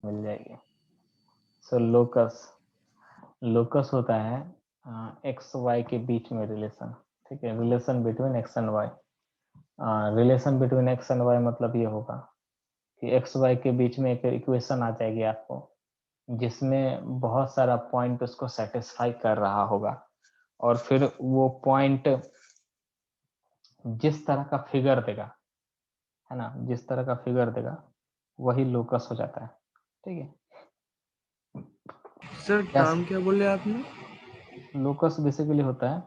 मिल जाएगी। सो locus, locus होता है एक्स वाई के बीच में रिलेशन, ठीक है, relation between X and Y. Relation between X and Y मतलब ये होगा कि एक्स वाई के बीच में एक इक्वेशन आ जाएगी आपको, जिसमें बहुत सारा पॉइंट उसको सेटिस्फाई कर रहा होगा, और फिर वो पॉइंट जिस तरह का फिगर देगा, है ना, जिस तरह का फिगर देगा वही लोकस हो जाता है, ठीक है। सर टर्म क्या बोले आपने? लोकस बेसिकली होता है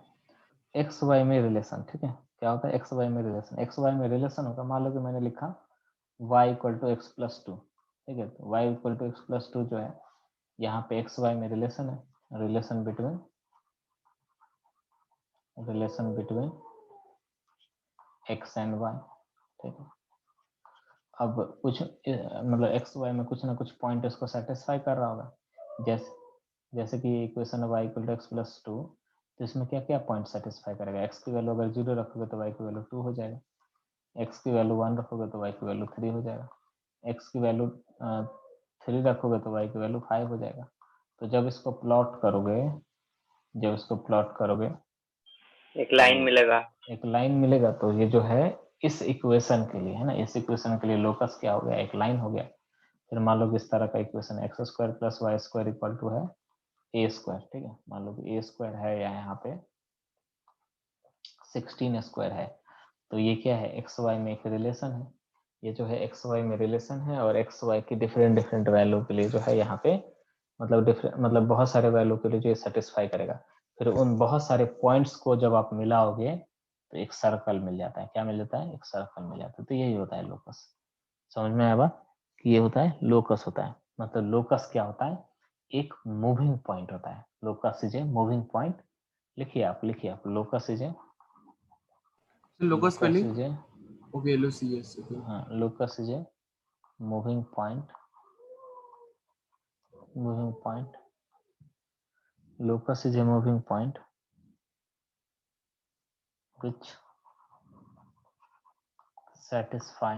एक्स वाई में रिलेशन, ठीक है। क्या होता है एक्स वाई में रिलेशन? एक्स वाई में रिलेशन होगा, मान लो कि मैंने लिखा y equal to X plus two, ठीक है, तो y equal to X plus two जो है, यहाँ पे एक्स वाई में रिलेशन है, relation between X and Y, ठीक है। अब कुछ मतलब एक्स वाई में कुछ ना कुछ पॉइंट इसको सेटिस्फाई कर रहा होगा, जैसे जैसे कि इक्वेशन है y equal to X plus two, तो इसमें क्या क्या पॉइंट सेटिस्फाई करेगा? x की वैल्यू अगर 0 रखोगे तो y की वैल्यू 2 हो जाएगा, x की वैल्यू 1 रखोगे तो y की वैल्यू 3 हो जाएगा, x की वैल्यू 3 रखोगे तो y की वैल्यू 5 हो जाएगा। तो जब इसको प्लॉट करोगे, एक लाइन मिलेगा, एक लाइन मिलेगा, तो ये जो है इस इक्वेशन के लिए, है ना, इस इक्वेशन के लिए लोकस क्या हो गया? एक लाइन हो गया। फिर मान लो कि इस तरह का equation X square plus Y square equal to है ए स्क्वायर, ठीक है। मान लो कि ए स्क्वायर है या यहाँ पे 16 स्क्वायर है, तो ये क्या है? एक्स वाई में एक रिलेशन है, ये जो है एक्स वाई में रिलेशन है, और एक्स वाई की डिफरेंट डिफरेंट वैल्यू के लिए जो है यहाँ पे मतलब डिफरेंट मतलब बहुत सारे वैल्यू के लिए जो सेटिस्फाई करेगा। फिर उन बहुत सारे पॉइंट्स को जब आप मिलाओगे तो एक सर्कल मिल जाता है। क्या मिल जाता है? एक सर्कल मिल जाता है। तो यही होता है लोकस। समझ में आया बात कि ये होता है लोकस होता है। मतलब लोकस क्या होता है? एक मूविंग पॉइंट होता है। Locus is a moving point. लिखिए आप locus is a, locus locus spelling? Is a, okay, LOCS, okay. हाँ, locus is a moving point, moving point, locus is a moving point which satisfy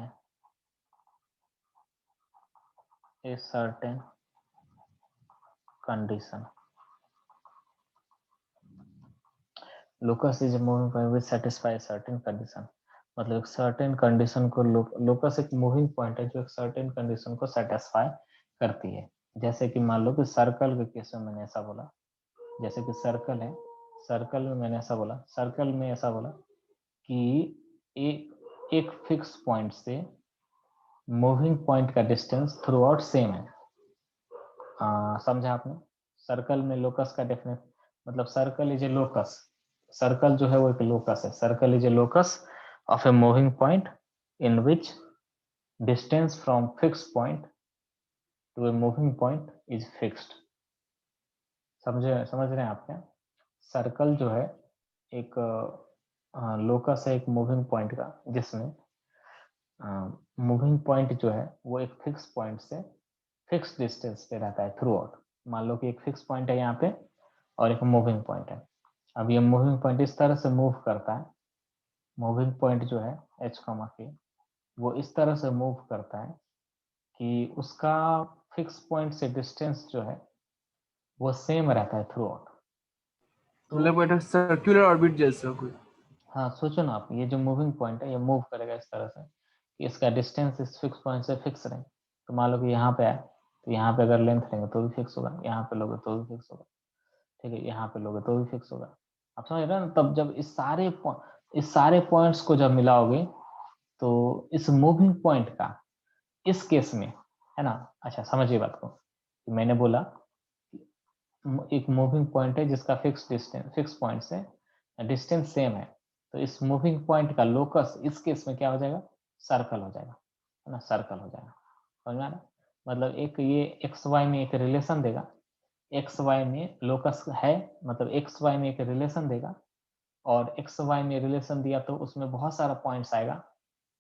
a certain condition. Locus is a moving point which satisfy a certain condition. मतलब एक certain condition को locus एक moving point है जो एक certain condition को satisfy करती है। जैसे कि मान लो कि सर्कल के केस में मैंने ऐसा बोला, जैसे कि सर्कल है, सर्कल में मैंने ऐसा बोला, सर्कल में ऐसा बोला कि एक फिक्स पॉइंट से मूविंग पॉइंट का डिस्टेंस थ्रू आउट सेम है। समझा आपने? सर्कल में लोकस का डेफिनेट मतलब circle is a locus, circle जो है वो एक लोकस है। Circle is a locus of A moving point in which distance from fix point two A moving point is fixed. समझ रहे हैं आप क्या? सर्कल जो है एक लोकस है एक मूविंग पॉइंट का, जिसमें मूविंग पॉइंट जो है वो एक फिक्स पॉइंट से फिक्स डिस्टेंस पे रहता है थ्रू आउट। मान लो कि एक फिक्स पॉइंट है यहाँ पे और एक मूविंग पॉइंट है। अब ये मूविंग पॉइंट इस तरह से मूव करता है, मूविंग पॉइंट जो है एच कॉमा के, वो इस तरह से मूव करता है कि उसका फिक्स पॉइंट से डिस्टेंस जो है वो सेम रहता है थ्रू आउट। तो मतलब एक सर्कुलर ऑर्बिट जैसा कोई? हाँ, सोचो ना आप, ये जो मूविंग पॉइंट है ये मूव करेगा इस तरह से कि इसका डिस्टेंस इस फिक्स पॉइंट से फिक्स रहे। तो मान लो कि यहाँ पे है, तो यहाँ पे अगर लेंथ लेंगे तो भी फिक्स होगा, यहाँ पे लोगे तो भी फिक्स होगा, ठीक है, यहाँ पे लोगे तो भी फिक्स होगा। आप समझ रहे हैं ना? तब जब इस सारे पॉइंट्स को जब मिलाओगे तो इस मूविंग पॉइंट का इस केस में, है ना, अच्छा समझिए बात को, मैंने बोला एक मूविंग पॉइंट है जिसका फिक्स पॉइंट से डिस्टेंस सेम है, तो इस मूविंग पॉइंट का लोकस इस केस में क्या हो जाएगा? सर्कल हो जाएगा, है ना, सर्कल हो जाएगा। समझ में आ रहा? मतलब एक ये एक्स वाई में एक रिलेशन देगा, एक्स वाई में लोकस है, मतलब एक्स वाई में एक रिलेशन देगा, और एक्स वाई में रिलेशन दिया तो उसमें बहुत सारा पॉइंट्स आएगा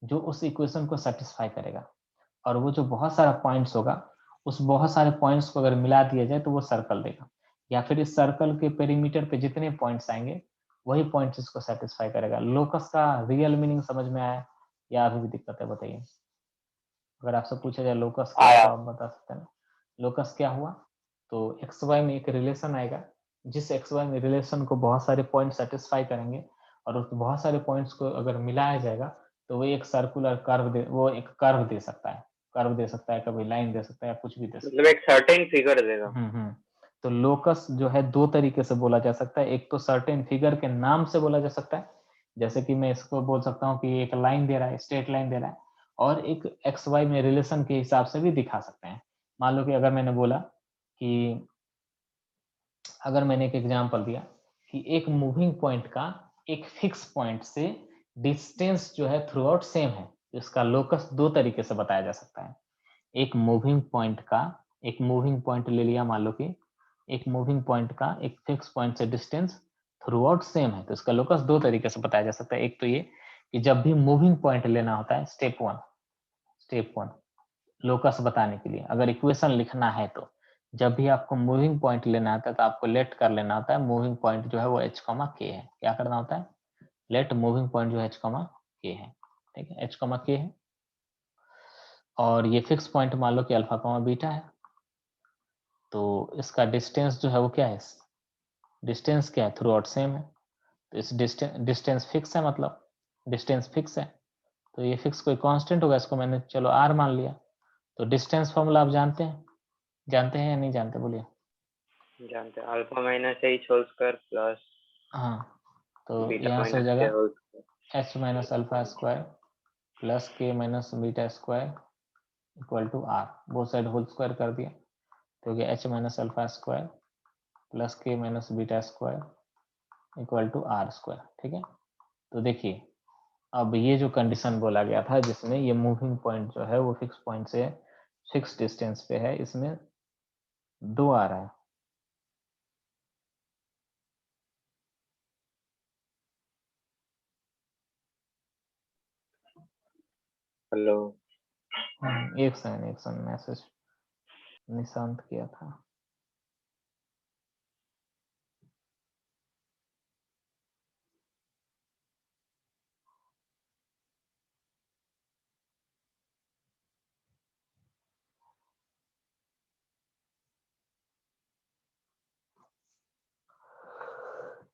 जो उस इक्वेशन को सेटिस्फाई करेगा, और वो जो बहुत सारा पॉइंट्स होगा उस बहुत सारे पॉइंट्स को अगर मिला दिया जाए तो वो सर्कल देगा, या फिर इस सर्कल के पेरीमीटर पे जितने पॉइंट्स आएंगे वही पॉइंट्स इसको सेटिस्फाई करेगा। लोकस का रियल मीनिंग समझ में आया या अभी भी दिक्कत है? बताइए। अगर आपसे पूछा जाए लोकस क्या है आया। तो आप बता सकते हैं ना। लोकस क्या हुआ, तो एक्स वाई में एक रिलेशन आएगा, जिस एक्स वाई में रिलेशन को बहुत सारे पॉइंट सेटिस्फाई करेंगे और उस बहुत सारे पॉइंट्स को अगर मिलाया जाएगा तो वो एक सर्कुलर कर्व वो एक कर्व दे सकता है, कर्व दे सकता है, कभी लाइन दे सकता है, कुछ भी दे सकता मतलब एक सर्टेन फिगर देगा। है। तो लोकस जो है दो तरीके से बोला जा सकता है, एक तो सर्टेन फिगर के नाम से बोला जा सकता है, जैसे कि मैं इसको बोल सकता हूँ कि एक लाइन दे रहा है, स्ट्रेट लाइन दे रहा है, और एक एक्स वाई में रिलेशन के हिसाब से भी दिखा सकते हैं। मान लो कि अगर मैंने बोला कि अगर मैंने एक एग्जांपल दिया कि एक मूविंग पॉइंट का एक फिक्स पॉइंट से डिस्टेंस जो है थ्रू आउट सेम है, तो इसका लोकस दो तरीके से बताया जा सकता है। एक मूविंग पॉइंट का, एक मूविंग पॉइंट ले लिया, मान लो कि एक मूविंग पॉइंट का एक फिक्स पॉइंट से डिस्टेंस थ्रू आउट सेम है, तो इसका लोकस दो तरीके से बताया जा सकता है। एक तो ये कि जब भी मूविंग पॉइंट लेना होता है, स्टेप वन लोकस बताने के लिए अगर इक्वेशन लिखना है, तो जब भी आपको मूविंग पॉइंट लेना होता है तो आपको लेट कर लेना होता है मूविंग पॉइंट जो है वो h, k है। क्या करना होता है, लेट मूविंग पॉइंट जो है h, k है, ठीक है, h, k है, और ये फिक्स पॉइंट मान लो कि अल्फा, बीटा है, तो इसका डिस्टेंस जो है वो क्या है, डिस्टेंस क्या है, थ्रू आउट सेम है, तो इस डिस्टेंस फिक्स है, मतलब डिस्टेंस फिक्स है, तो ये फिक्स कोई कांस्टेंट होगा, इसको मैंने चलो r मान लिया। तो डिस्टेंस फॉर्मूला आप जानते हैं या नहीं जानते, बोलिए। जानते हैं, alpha minus H whole square plus हाँ, तो बीटा यहाँ से हो माइनस जाएगा K whole square. h minus alpha square plus k minus beta square equal to r, both side whole square कर दिया, तो गया h minus alpha square plus k minus beta square equal to r square, ठीक है। तो देखिए अब ये जो कंडीशन बोला गया था जिसमें ये मूविंग पॉइंट जो है वो फिक्स पॉइंट से फिक्स डिस्टेंस पे है, इसमें दो आ रहा है, हेलो, एक सेकंड मैसेज निशांत किया था।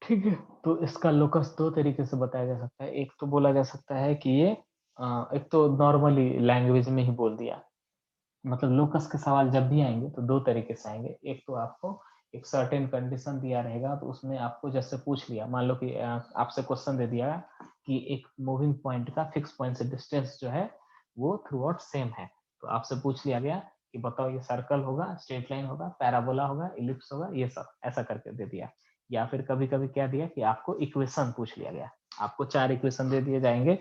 ठीक है, तो इसका लोकस दो तरीके से बताया जा सकता है। एक तो बोला जा सकता है कि ये एक तो नॉर्मली लैंग्वेज में ही बोल दिया, मतलब लोकस के सवाल जब भी आएंगे तो दो तरीके से आएंगे। एक तो आपको एक सर्टेन कंडीशन दिया रहेगा, तो उसमें आपको जैसे पूछ लिया, मान लो कि आपसे क्वेश्चन दे दिया कि एक मूविंग पॉइंट का फिक्स पॉइंट से डिस्टेंस जो है वो थ्रू आउट सेम है, तो आपसे पूछ लिया गया कि बताओ ये सर्कल होगा, स्ट्रेट लाइन होगा, पैराबोला होगा, इलिप्स होगा, ये सब ऐसा करके दे दिया। या फिर कभी कभी क्या दिया कि आपको इक्वेशन पूछ लिया गया, आपको 4 इक्वेशन दे दिए जाएंगे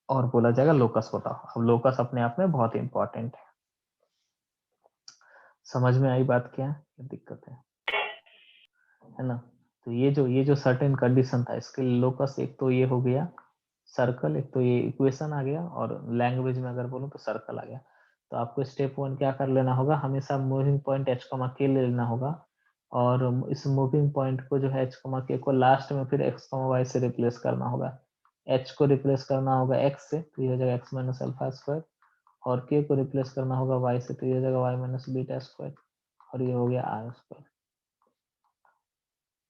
और बोला जाएगा लोकस बताओ। अब लोकस अपने आप में बहुत इंपॉर्टेंट है। समझ में आई बात, क्या दिक्कत है ना। तो ये जो सर्टेन कंडीशन था इसके लिए लोकस एक तो ये हो गया सर्कल, एक तो ये इक्वेशन आ गया, और लैंग्वेज में अगर बोलूं तो सर्कल आ गया। तो आपको स्टेप वन क्या कर लेना होगा, हमेशा मूविंग पॉइंट h, k ले लेना होगा, और इस मूविंग पॉइंट को जो है h, k को लास्ट में फिर x, y से रिप्लेस करना होगा। h को रिप्लेस करना होगा x से, तो ये हो जाएगा x माइनस अल्फा स्क्वायर, और k को रिप्लेस करना होगा y से, तो ये हो जाएगा y माइनस बीटा स्क्वायर, और ये हो गया r स्क्वायर।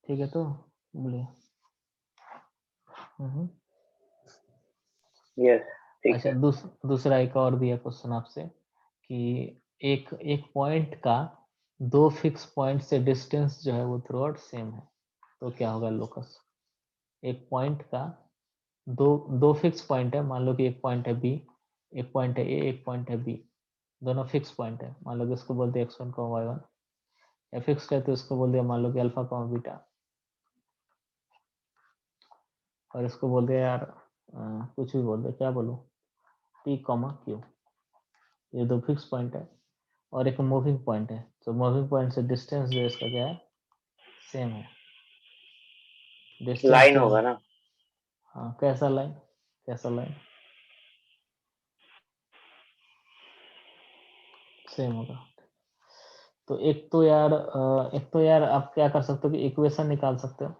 ठीक है, तो बोलिए। यस, ठीक अच्छा, है। दूसरा एक और भी है क्वेश्चन आपसे कि एक एक पॉइंट का दो फिक्स पॉइंट से डिस्टेंस जो है वो थ्रू आउट सेम है, तो क्या होगा लोकस। एक पॉइंट का दो फिक्स पॉइंट है, मान लो कि एक पॉइंट है बी, एक पॉइंट है ए, एक पॉइंट है बी, दोनों फिक्स पॉइंट है, मान लो कि इसको बोलते हैं x1, y1, या फिक्स है तो इसको बोल दिया मान लो कि अल्फा, बीटा, और इसको बोल दिया यार कुछ भी बोल दे, क्या बोलूं, p, q, ये दो फिक्स पॉइंट है और एक मूविंग पॉइंट है, तो मूविंग पॉइंट से डिस्टेंस जो इसका क्या है, सेम है, डिस्टेंस लाइन क्या होगा है। ना। हाँ, कैसा लाइन, कैसा लाइन, सेम होगा। तो एक तो यार आप क्या कर सकते हो कि इक्वेशन निकाल सकते हो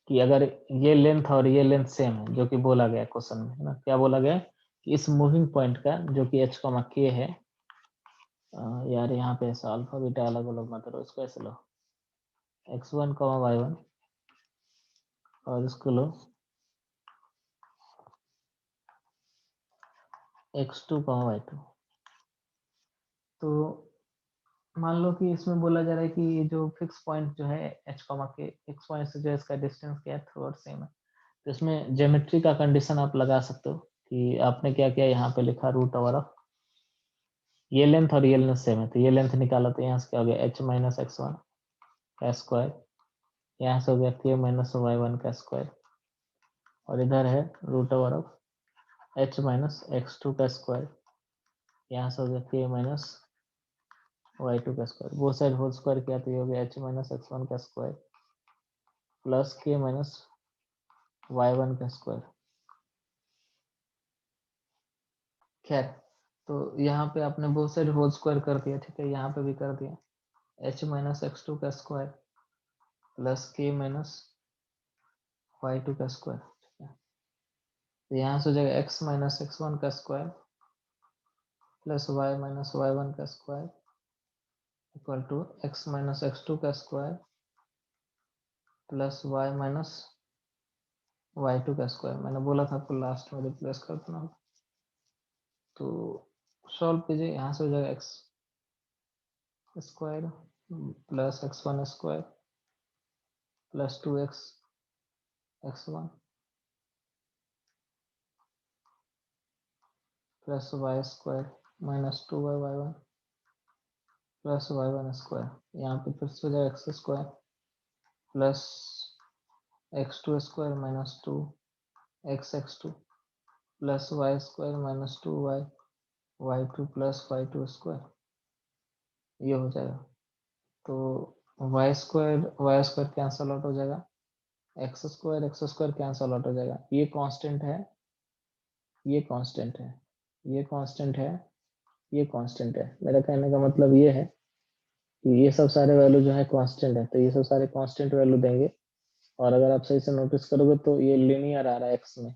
कि अगर ये लेंथ और ये लेंथ सेम है, जो कि बोला गया क्वेश्चन में, है ना, क्या बोला गया कि इस मूविंग पॉइंट का जो कि h, k है, यार यहाँ पे ऐसा अल्फा बीटा अलग अलग मत लो, इसको ऐसे लो x1 y1 और इसको लो x2 y2। तो मान लो कि इसमें बोला जा रहा है कि ये जो फिक्स पॉइंट जो है h के x पॉइंट से जो है इसका डिस्टेंस क्या है, थ्रू सेम है। तो इसमें ज्योमेट्री का कंडीशन आप लगा सकते हो कि आपने क्या किया, यहाँ पे लिखा रूट ओवर ऑफ ये लेंथ और ये लेंथ सेम है, तो ये लेंथ निकाला तो यहाँ से क्या हो गया h माइनस x1 का स्क्वायर, यहाँ से हो गया k माइनस y1 का स्क्वायर, और इधर है root over of h minus x2 का स्क्वायर, यहाँ से हो गया k माइनस y2 का स्क्वायर। वो साइड होल स्क्वायर किया तो ये हो गया h माइनस x1 का square plus k minus y1 का स्क्वायर। खैर, तो यहाँ पे आपने बोथ साइड होल स्क्वायर कर दिया, ठीक है, यहाँ पे भी कर दिया h माइनस x2 का square plus k minus y2 का स्क्वायर, ठीक है। तो यहाँ से हो जाएगा x माइनस x1 का square plus y minus y1 का square equal to x minus x2 का square plus y minus y2 का स्क्वायर। मैंने बोला था आपको लास्ट में रिप्लेस कर देना, तो सॉल्व कीजिए, यहाँ से हो जाएगा x square plus x1 square plus 2x x1 plus y square minus 2y y1 plus y1 square. यहाँ पे फिर से हो जाएगा x square plus x2 square minus 2 x x2 plus y square minus 2y y2 plus y2 square, ये हो जाएगा। तो y स्क्वायर कैंसल आउट हो जाएगा, x स्क्वायर कैंसल आउट हो जाएगा। ये कांस्टेंट है, ये कांस्टेंट है, ये कांस्टेंट है, ये कांस्टेंट है। मेरा कहने का मतलब ये है कि ये सब सारे वैल्यू जो है कांस्टेंट है, तो ये सब सारे कांस्टेंट वैल्यू देंगे। और अगर आप सही से नोटिस करोगे तो ये लीनियर आ रहा है x में,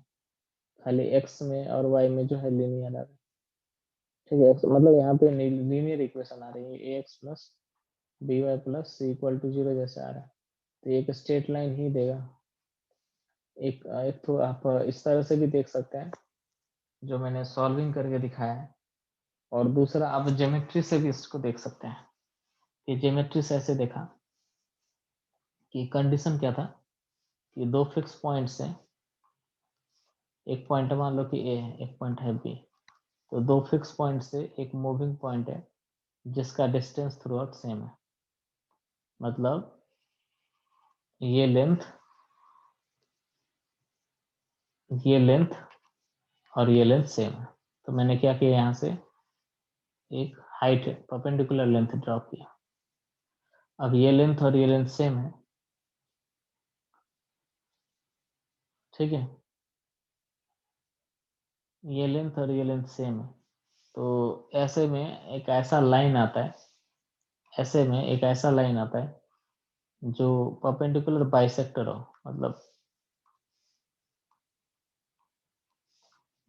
खाली x में और y में जो है लीनियर आ रहा है, ठीक है। मतलब यहाँ पे लीनियर इक्वेशन आ रही है ax plus by plus c equal to 0 जैसे आ रहा है, तो एक स्ट्रेट लाइन ही देगा। एक तो आप इस तरह से भी देख सकते हैं जो मैंने सॉल्विंग करके दिखाया है, और दूसरा आप ज्योमेट्री से भी इसको देख सकते हैं। कि ज्योमेट्री से ऐसे देखा कि कंडीशन क्या था कि दो फिक्स पॉइंट से, एक पॉइंट मान लो कि ए है, एक पॉइंट है बी, तो दो फिक्स पॉइंट से एक मूविंग पॉइंट है जिसका डिस्टेंस थ्रू आउट सेम है। मतलब ये लेंथ और ये लेंथ सेम है। तो मैंने क्या किया, यहाँ से एक हाइट परपेंडिकुलर लेंथ ड्रॉ किया। अब ये लेंथ और ये लेंथ सेम है, ठीक है, ये लेंथ और ये लेंथ सेम है। तो ऐसे में एक ऐसा लाइन आता है, ऐसे में एक ऐसा लाइन आता है जो परपेंडिकुलर बाइसेक्टर हो,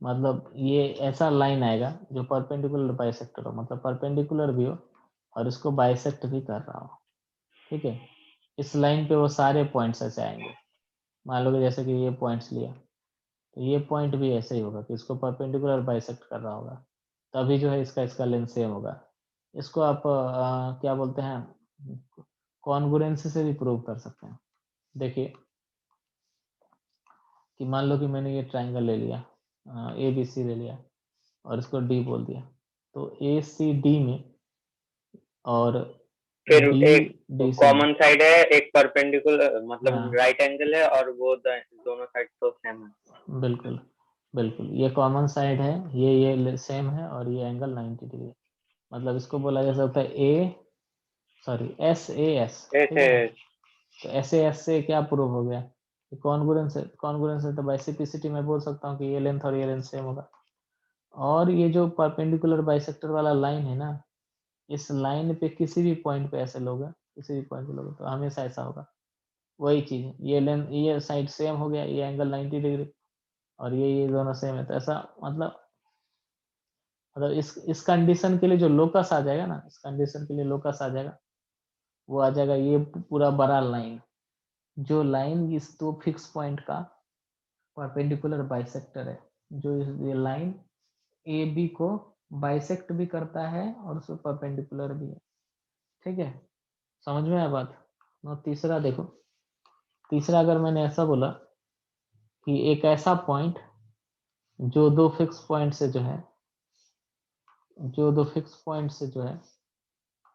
मतलब ये ऐसा लाइन आएगा जो परपेंडिकुलर बाइसेक्टर हो, मतलब परपेंडिकुलर भी हो और इसको बाइसेक्ट भी कर रहा हो, ठीक है। इस लाइन पे वो सारे पॉइंट्स ऐसे आएंगे। मान लो कि जैसे कि ये पॉइंट्स लिया, तो ये पॉइंट भी ऐसे ही होगा कि इसको परपेंडिकुलर बाइसेक्ट कर रहा होगा, तभी जो है इसका लेंथ सेम होगा। इसको आप क्या बोलते हैं, कॉन्ग्रुएंसी से भी प्रूव कर सकते हैं। देखिए कि मान लो कि मैंने ये ट्राइंगल ले लिया, ए बी सी ले लिया और इसको डी बोल दिया, तो ए सी डी में और फिर बी एक डी सी में, कॉमन साइड है, एक परपेंडिकुलर मतलब हाँ राइट एंगल है, और वो दोनों साइड तो सेम है। बिल्कुल बिल्कुल, ये कॉमन साइड है, ये सेम है और ये एंगल 90 डिग्री है। मतलब इसको बोला जा सकता है एस ए एस, ठीक ऐसे है ना। तो एस ए एस से क्या प्रूव हो गया, कॉन्ग्रुएंस है, तो बाइसिपिसिटी में बोल सकता हूँ कि ये लेंथ और ये लेंथ सेम होगा। और ये जो परपेंडिकुलर बाइसेक्टर वाला लाइन है ना, इस लाइन पे किसी भी पॉइंट पे ऐसे लोगे, किसी भी पॉइंट पे लोगे तो हमेशा ऐसा होगा। वही चीज है, ये लेंथ, ये साइड सेम हो गया, ये एंगल 90 डिग्री, और ये दोनों सेम है, तो ऐसा मतलब मतलब इस कंडीशन के लिए जो लोकस आ जाएगा ना, इस कंडीशन के लिए लोकस आ जाएगा, वो आ जाएगा ये पूरा बड़ा लाइन, जो लाइन इस दो फिक्स पॉइंट का परपेंडिकुलर बाइसेक्टर है, जो ये लाइन ए बी को बाइसेक्ट भी करता है और उसको परपेंडिकुलर भी है। ठीक है, समझ में आया बात। और तीसरा देखो, तीसरा अगर मैंने ऐसा बोला कि एक ऐसा पॉइंट जो दो फिक्स पॉइंट से जो है, जो दो फिक्स पॉइंट से जो है,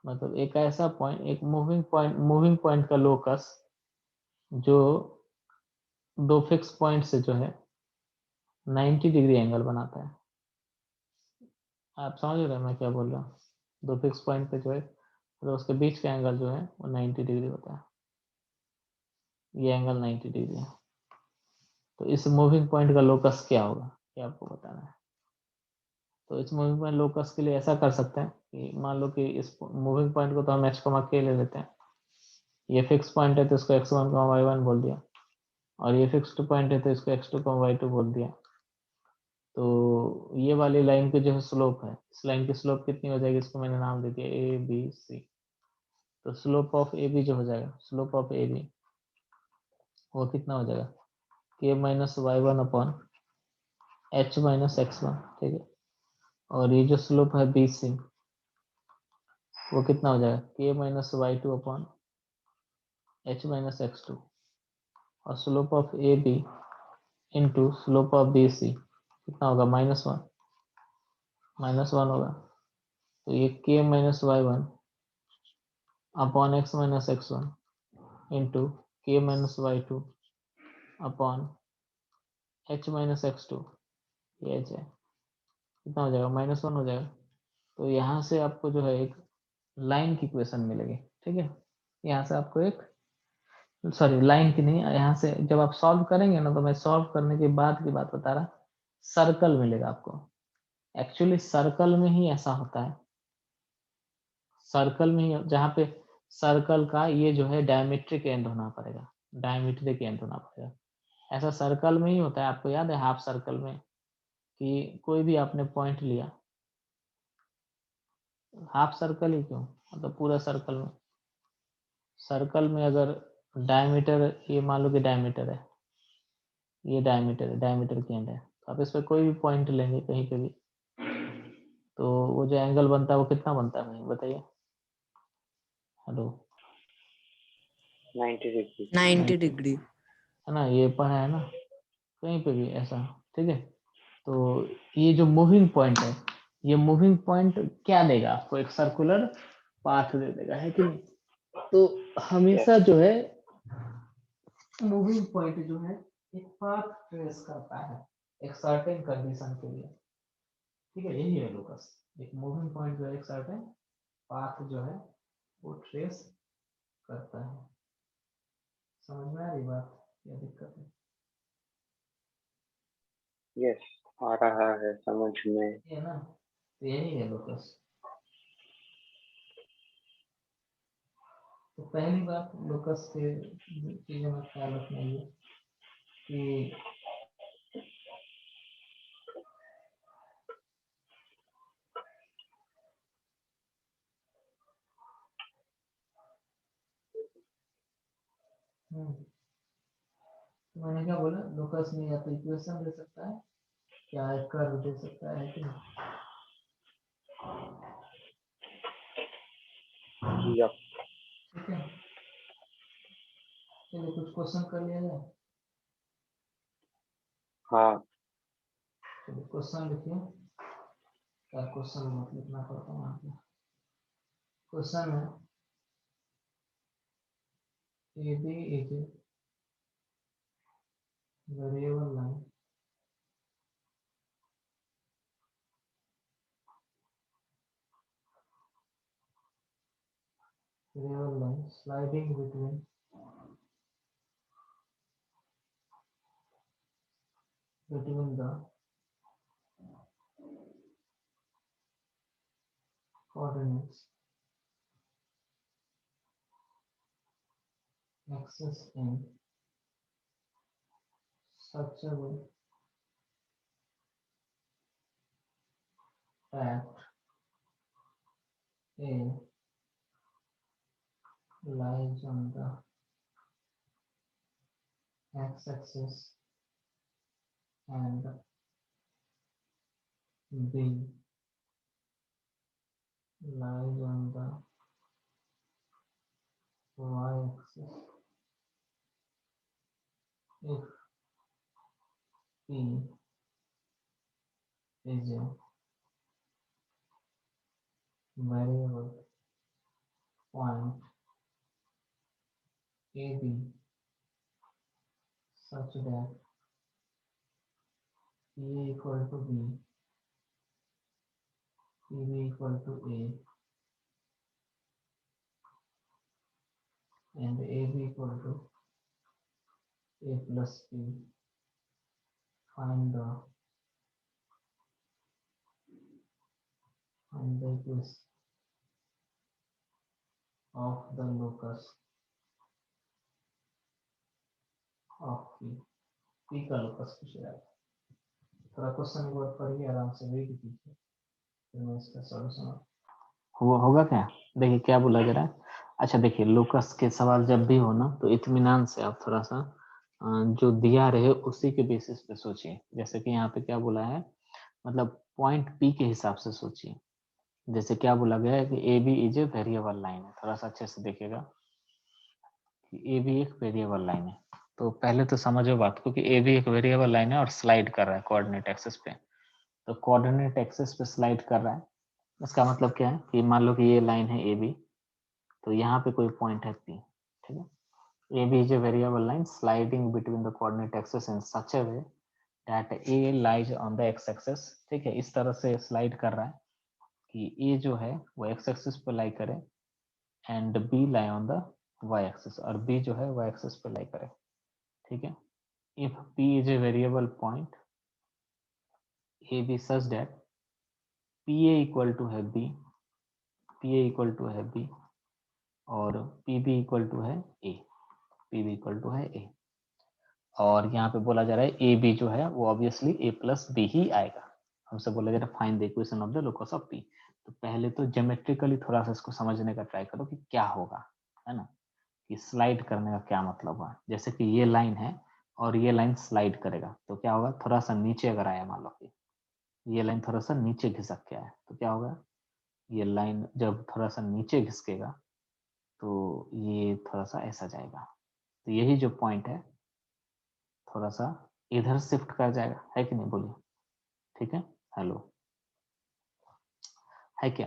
मतलब एक ऐसा पॉइंट, एक मूविंग पॉइंट का लोकस जो दो फिक्स पॉइंट से जो है 90 डिग्री एंगल बनाता है। आप समझ रहे हैं मैं क्या बोल रहा हूँ? दो फिक्स पॉइंट पे जो है, तो उसके बीच का एंगल जो है वो 90 डिग्री होता है, ये एंगल 90 डिग्री है। तो इस मूविंग पॉइंट का लोकस क्या होगा, ये आपको बताना है। तो इस मूविंग पॉइंट लोकस के लिए ऐसा कर सकते हैं कि मान लो कि इस मूविंग पॉइंट को तो हम x, k ले लेते हैं, ये फिक्स पॉइंट है तो इसको x1, y1 बोल दिया, और ये फिक्स्ड पॉइंट है तो इसको x2, y2 बोल दिया। तो ये वाली लाइन की जो है स्लोप है, इस लाइन की स्लोप कितनी हो जाएगी, इसको मैंने नाम दे दिया ए बी सी। तो स्लोप ऑफ ए बी जो हो जाएगा, स्लोप ऑफ ए बी वो कितना हो जाएगा, k minus y1 upon h minus x1। ठीक है, और ये जो स्लोप है बी सी वो कितना हो जाएगा, k minus y2 upon h minus x2, और slope of A B into slope of B C कितना होगा, -1, -1 होगा। तो ये k minus y1 upon x minus x1 into k minus y2 upon h minus x2, ये h है, कितना हो जाएगा, -1 हो जाएगा। तो यहाँ से आपको जो है एक लाइन की इक्वेशन मिलेगी। ठीक है, यहाँ से आपको एक, सॉरी लाइन की नहीं, यहाँ से जब आप सॉल्व करेंगे ना, तो मैं सॉल्व करने के बाद की बात बता रहा, सर्कल मिलेगा आपको। एक्चुअली सर्कल में ही ऐसा होता है, सर्कल में ही, जहाँ पे सर्कल का ये जो है डायमेट्रिक एंड होना पड़ेगा, डायमेट्रिक एंड होना पड़ेगा। ऐसा सर्कल में ही होता है। आपको याद है हाफ सर्कल में कि कोई भी आपने पॉइंट लिया, हाफ सर्कल ही क्यों, मतलब पूरा सर्कल में, सर्कल में अगर डायमीटर, ये मान लो कि डायमीटर है, ये डायमीटर है, डायमीटर की एंड है, तो आप इस पर कोई भी पॉइंट लेंगे कहीं पे भी, तो वो जो एंगल बनता है वो कितना बनता है, बताइए। Hello, 90 degree. 90 डिग्री। है ना, ये पढ़ा है ना कहीं पे भी ऐसा। ठीक है, तो ये जो मूविंग पॉइंट है, ये मूविंग पॉइंट क्या देगा आपको, एक सर्कुलर पाथ दे देगा, है कि नहीं। तो यस। हमेशा जो है मूविंग पॉइंट जो है एक पाथ ट्रेस करता है एक सर्टेन कंडीशन के लिए। ठीक है, यही है लोकस, एक मूविंग पॉइंट जो है एक सर्टेन पाथ जो है वो ट्रेस करता है। समझ में आ रही बात, क्या दिक्कत है? यस, आ रहा है समझ में। ये ना, तो यही है लोकस। तो पहली बात लोकस के चीजों में ख्याल रखना ये कि तो मैंने क्या बोला, लोकस में या तो इक्वेशन दे सकता है या एक कर्व दे सकता है कि नहीं। जी अब। ठीक है, चलिए कुछ क्वेश्चन कर लिया जाए। हाँ। चलिए क्वेश्चन लिखिए, क्या क्वेश्चन मत लिखना पड़ता है वहाँ पे। क्वेश्चन है AB is a variable line sliding between the coordinates axis in such a way that A lies on the x-axis and B lies on the y-axis. If P is a variable point AB such that PA equal to B, PB equal to A, and AB equal to A plus B, find the equation of the locus of P. P का locus पूछ रहा है। थोड़ा question एक बार पढ़िए आराम से, wait कीजिए, फिर मैं इसका सॉल्यूशन होगा क्या। देखिए क्या बोला जा रहा है। अच्छा देखिए, लोकस के सवाल जब भी हो ना तो इत्मीनान से आप थोड़ा सा जो दिया रहे उसी के बेसिस पे सोचिए। जैसे कि यहाँ पे क्या बोला है, मतलब पॉइंट पी के हिसाब से सोचिए। जैसे क्या बोला गया है कि A B is a variable line है। थोड़ा सा अच्छे से देखिएगा कि ए बी एक वेरिएबल लाइन है। तो पहले तो समझो बात को कि ए बी एक वेरिएबल लाइन है और स्लाइड कर रहा है कोऑर्डिनेट एक्सिस पे। तो कोऑर्डिनेट एक्सिस पे स्लाइड कर रहा है, इसका मतलब क्या है कि मान लो कि ये लाइन है ए बी, तो यहाँ पे कोई पॉइंट है पी, ठीक है। A B is a variable line sliding between the coordinate axis in such a way that A lies on the X axis, ठीक है। इस तरह से स्लाइड कर रहा है कि ए जो है वो एक्स एक्सिस पे लाई करे and B lie on the Y axis, और बी जो है वाई एक्सिस पे लाई करे, ठीक है। If P is a variable point A B such that P A equal to है B, P A equal to है बी और पी बी इक्वल टू है A, P B equal to है A. और यहाँ पे बोला जा रहा है ए बी जो है वो ऑब्वियसली ए प्लस बी ही आएगा। हमसे बोला जा रहा है find the equation of the locus of P. तो पहले तो ज्योमेट्रिकली थोड़ा सा इसको समझने का ट्राई करो कि क्या होगा, है ना, कि स्लाइड करने का क्या मतलब हुआ। जैसे कि ये लाइन है और ये लाइन स्लाइड करेगा तो क्या होगा, थोड़ा सा नीचे अगर आया, मान लो कि ये लाइन थोड़ा सा नीचे घिसक के आया तो क्या होगा, ये लाइन जब थोड़ा सा नीचे घिसकेगा तो ये थोड़ा सा ऐसा जाएगा। तो यही जो पॉइंट है थोड़ा सा इधर शिफ्ट कर जाएगा, है कि नहीं, बोलिए, ठीक है। हेलो, है क्या,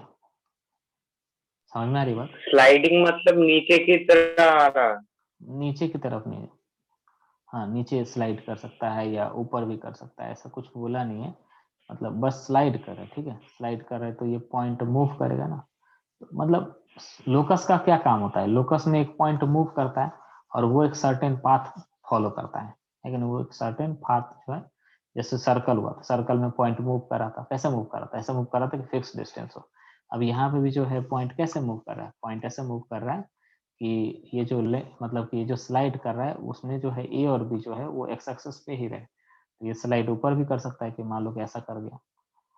समझ में आ रही बात। स्लाइडिंग मतलब नीचे की तरह आ रहा, नीचे की तरफ नहीं, हाँ नीचे स्लाइड कर सकता है या ऊपर भी कर सकता है, ऐसा कुछ बोला नहीं है, मतलब बस स्लाइड कर रहा है, ठीक है। स्लाइड कर रहा है तो ये पॉइंट मूव करेगा ना। मतलब लोकस का क्या काम होता है, लोकस में एक पॉइंट मूव करता है और वो एक सर्टेन पाथ फॉलो करता है, लेकिन वो एक सर्टेन पाथ जो है, जैसे सर्कल हुआ तो सर्कल में पॉइंट मूव कर रहा था, कैसे मूव कर रहा था, ऐसे मूव कर रहा था कि फिक्स डिस्टेंस हो। अब यहाँ पे भी जो है पॉइंट कैसे मूव कर रहा है, पॉइंट ऐसे मूव कर रहा है कि ये जो मतलब कि ये जो स्लाइड कर रहा है उसमें जो है ए और बी जो है वो एक्स एक्सिस पे ही रहे। तो ये स्लाइड ऊपर भी कर सकता है कि मान लो कि ऐसा कर दिया,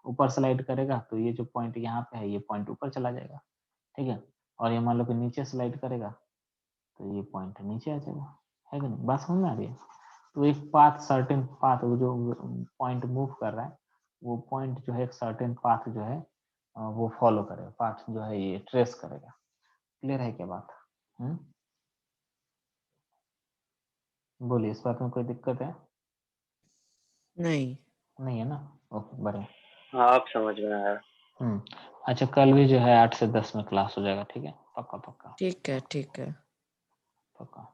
ऊपर स्लाइड करेगा तो ये जो पॉइंट यहाँ पे है ये पॉइंट ऊपर चला जाएगा, ठीक है। और ये मान लो कि नीचे स्लाइड करेगा तो ये पॉइंट नीचे आ जाएगा, है कि नहीं, बात समझ में आ रही है। तो एक पाथ, सर्टेन पाथ, वो जो पॉइंट मूव कर रहा है वो पॉइंट जो है एक सर्टेन पाथ जो है वो फॉलो करेगा, पाथ जो है ये ट्रेस करेगा। क्लियर है क्या बात। बोलिए, इस बात में कोई दिक्कत है। नहीं नहीं है ना, ओके बढ़िया। हाँ अब समझ में आया। अच्छा कल भी जो है 8 से 10 में क्लास हो जाएगा, ठीक है, पक्का पक्का ठीक है पक्का,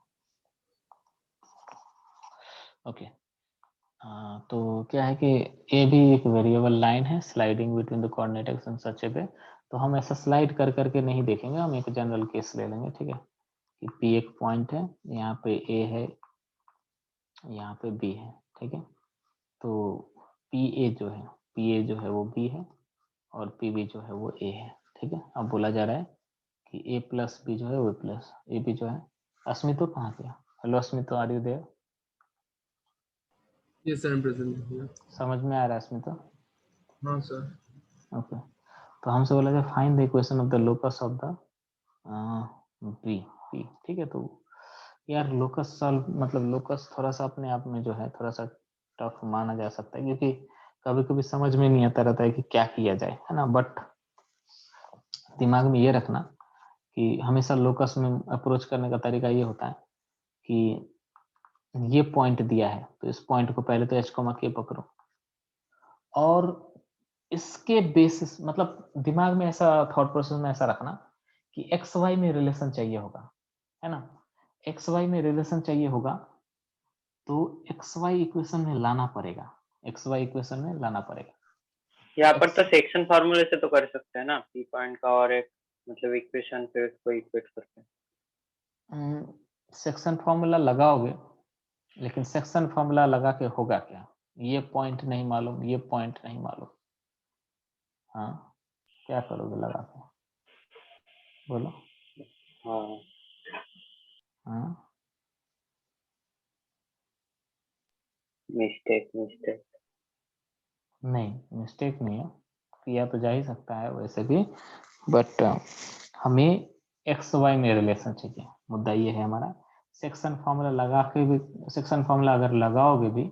ओके। तो क्या है कि ए भी एक वेरिएबल लाइन है sliding between the coordinate axis in such a way. तो हम ऐसा स्लाइड कर करके नहीं देखेंगे, हम एक जनरल केस ले लेंगे, ठीक है, कि पी एक पॉइंट है, यहाँ पे ए है, यहाँ पे बी है, ठीक है। तो पी ए जो है वो बी है और पी बी जो है वो ए है, ठीक है। अब बोला जा रहा है कि ए प्लस बी जो है वो प्लस ए बी जो है। अस्मितो कहाँ गया, hello Asmito, are you there. Yes sir, I am present. समझ में आ रहा है अस्मितो। हाँ सर। ओके, तो हमसे बोला जाए find the equation of the locus of the B P. ठीक है, तो यार लोकस सॉल्व मतलब लोकस थोड़ा सा अपने आप में जो है थोड़ा सा टफ माना जा सकता है, क्योंकि कभी कभी समझ में नहीं आता रहता है कि क्या किया जाए, है ना। बट दिमाग में ये रखना कि हमेशा लोकस में अप्रोच करने का तरीका ये होता है कि ये पॉइंट दिया है तो इस पॉइंट को पहले तो एच कोमा के पकड़ो, और इसके बेसिस मतलब दिमाग में ऐसा थॉट प्रोसेस में ऐसा रखना कि एक्स वाई में रिलेशन चाहिए होगा, है ना। एक्स वाई में रिलेशन चाहिए होगा तो एक्स वाई इक्वेशन में लाना पड़ेगा, एक्स वाई इक्वेशन में लाना पड़ेगा। यहाँ पर तो सेक्शन फार्मूले से तो कर सकते हैं ना, पी पॉइंट का और एक मतलब इक्वेशन पे उसको इक्वेट करके। सेक्शन फॉर्मूला लगाओगे, लेकिन सेक्शन फॉर्मूला लगा के होगा क्या, ये पॉइंट नहीं मालूम, ये पॉइंट नहीं मालूम, हाँ क्या करोगे लगा के, बोलो। हाँ, हाँ मिस्टेक नहीं, मिस्टेक नहीं है, किया तो जा ही सकता है वैसे भी, बट हमें एक्स वाई में रिलेशन चाहिए। मुद्दा ये है हमारा, सेक्शन फॉर्मूला लगा के भी, सेक्शन फॉर्मूला अगर लगाओगे भी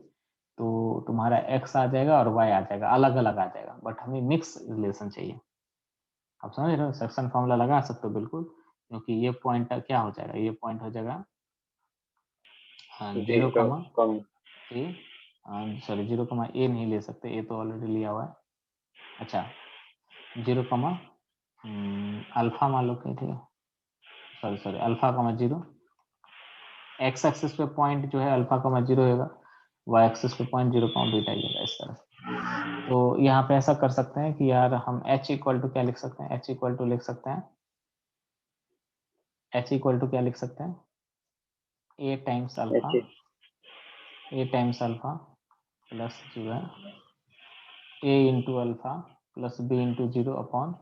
तो तुम्हारा एक्स आ जाएगा और वाई आ जाएगा, अलग अलग आ जाएगा, बट हमें मिक्स रिलेशन चाहिए। आप समझ रहे हो, सेक्शन फॉर्मूला लगा सकते हो बिल्कुल, क्योंकि ये पॉइंट क्या हो जाएगा, ये पॉइंट हो जाएगा 0 कमा कम। ए, सॉरी 0 कमा ए नहीं ले सकते, ए तो ऑलरेडी लिया हुआ है। अच्छा 0 कमा अल्फा मान लो कि, ठीक है, सॉरी अल्फा कमा 0, एक्स एक्सिस पे पॉइंट जो है अल्फा कमा 0 होगा, वाई एक्सिस पे पॉइंट 0 कमा बीटा आएगा, इस तरह से। तो यहाँ पे ऐसा कर सकते हैं कि यार हम h इक्वल टू क्या लिख सकते हैं, h इक्वल टू लिख सकते हैं, h इक्वल टू क्या लिख सकते हैं, a times alpha, a times alpha plus जो है a into alpha plus b into 0 upon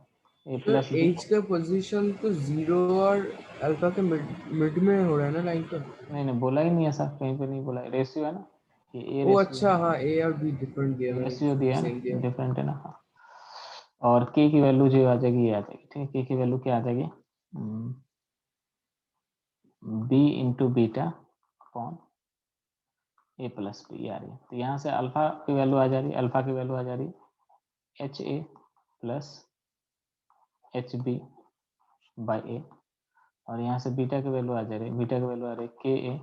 a तो प्लस b। एज का पोजीशन तो 0 और अल्फा के मिड में हो रहा है ना लाइन का। नहीं बोला ही नहीं ऐसा, कहीं पे नहीं बोला, रेशियो है ना, ये ए ओ रेशियो अच्छा, है, हाँ ए और बी डिफरेंट दिया मैंने, रेशियो दिया है सेम दिया। ना, डिफरेंट है ना। हाँ, और k की वैल्यू जो आ जाएगी ये आ जाएगी, ठीक है, k की वैल्यू क्या आ जाएगी, b इंटू बीटा अपॉन ए प्लस बी आ रही है। तो यहाँ से अल्फा की वैल्यू आ जा रही है, अल्फा की वैल्यू आ जा रही है H A plus H B by A, और यहाँ से बीटा की वैल्यू आ जा रही है, बीटा की वैल्यू आ रही है के A